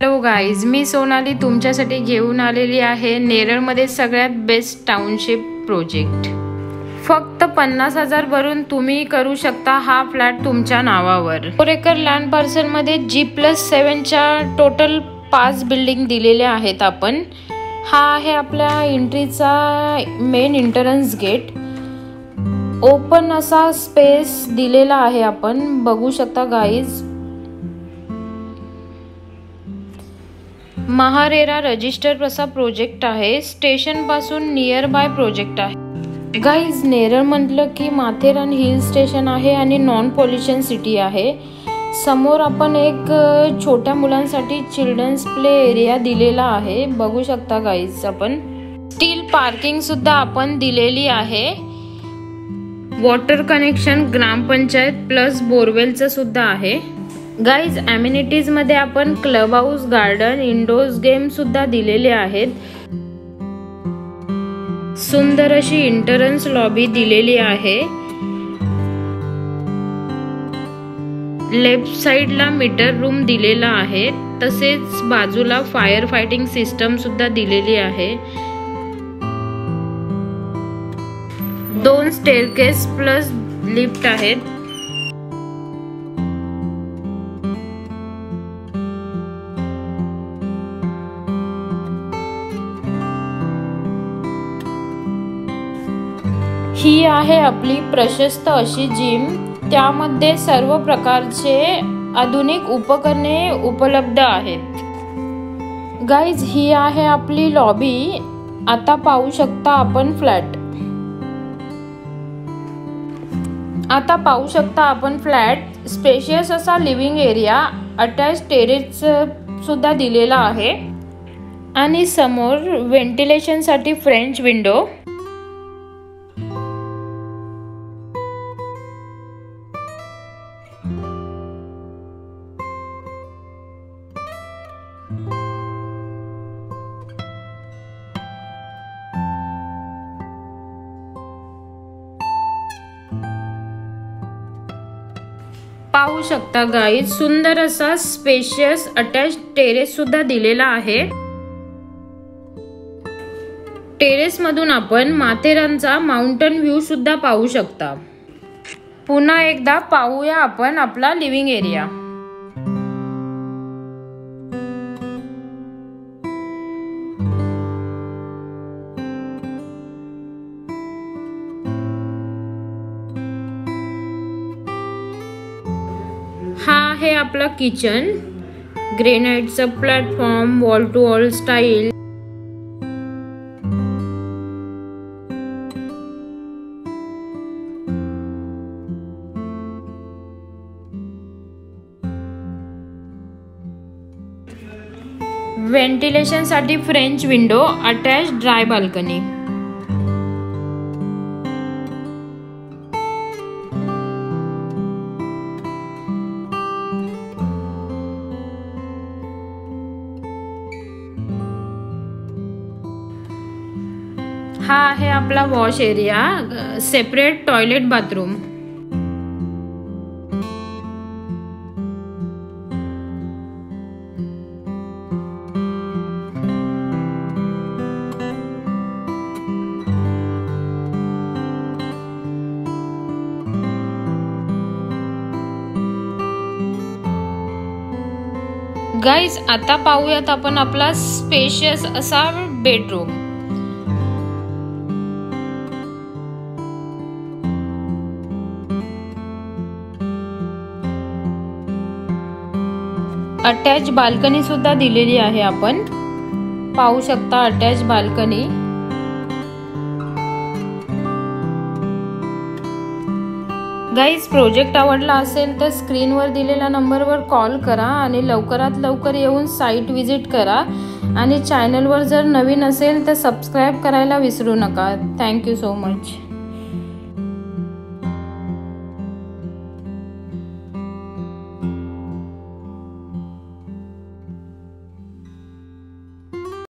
Hello guys, मी सोनाली तुमच्यासाठी घेऊन आलेली आहे नेरळमध्ये सगळ्यात बेस्ट टाउनशिप प्रोजेक्ट। फक्त 50,000 भरून तुम्ही करू शकता हा फ्लॅट तुमच्या नावावर। 4 एकर लँड पार्सल मध्ये G+7 च्या टोटल 5 बिल्डिंग दिलेल्या आहेत आपण। हा आहे आपल्या एंट्रीचा मेन एंट्रन्स गेट। ओपन असा स्पेस दिलेला आहे, आपण बघू शकता गाईज। महारेरा रजिस्टर असा प्रोजेक्ट आहे, स्टेशन पासून नियर बाय प्रोजेक्ट आहे। गाईज, नेरळ म्हटलं की माथेरान हिल स्टेशन आहे आणि नॉन पॉल्युशन सिटी आहे। समोर आपण एक छोट्या मुलांसाठी चिल्ड्रन्स प्ले एरिया दिलेला आहे, बघू शकता गाईज आपण। स्टील पार्किंग सुद्धा आपण दिलेली आहे। वॉटर कनेक्शन ग्रामपंचायत प्लस बोरवेलचं सुद्धा आहे। गाईज, अमेनिटीज मध्ये आपण club house, garden, indoors game सुद्धा दिलेले आहेत। सुंदर अशी एंट्रन्स लॉबी दिलेली आहे। लेफ्ट साइडला मीटर रूम दिलेला आहे, तसेच बाजूला फायर फायटिंग सिस्टम सुद्धा दिलेली आहे। 2 स्टेअरकेस प्लस लिफ्ट आहेत। ही आहे आपली प्रशस्त अशी जिम, त्यामध्ये सर्व प्रकारचे आधुनिक उपकरणे उपलब्ध आहेत। गाईज, ही आहे आपली लॉबी। आता पाहू शकता आपण फ्लॅट। स्पेशियस असा लिव्हिंग एरिया, अटॅच टेरेस सुद्धा दिलेला आहे आणि समोर व्हेंटिलेशन साठी फ्रेंच विंडो। पाहू शकता गाईज, सुंदर असा स्पेशियस अटॅच टेरेस सुद्धा दिलेला आहे। टेरेस मधून आपण माथेरानचा माउंटन व्ह्यू सुद्धा पाहू शकता। पुन्हा एकदा पाहूया आपण आपला लिव्हिंग एरिया। हा आहे आपला किचन, ग्रेनाइटचा platform, wall to wall style. Ventilation साठी French window, attach dry balcony. हा आहे आपला wash area, separate toilet bathroom. Guys, आता पाहूयात आपण आपला स्पेशियस असा बेडरूम। अटॅच बाल्कनी सुद्धा दिलेली आहे, आपण पाहू शकता अटॅच बाल्कनी। गाईज, प्रोजेक्ट आवडला असेल तर स्क्रीनवर दिलेल्या नंबरवर कॉल करा आणि लवकरात लवकर येऊन साईट व्हिजिट करा आणि चॅनलवर जर नवीन असेल तर सबस्क्राईब करायला विसरू नका। Thank you so much.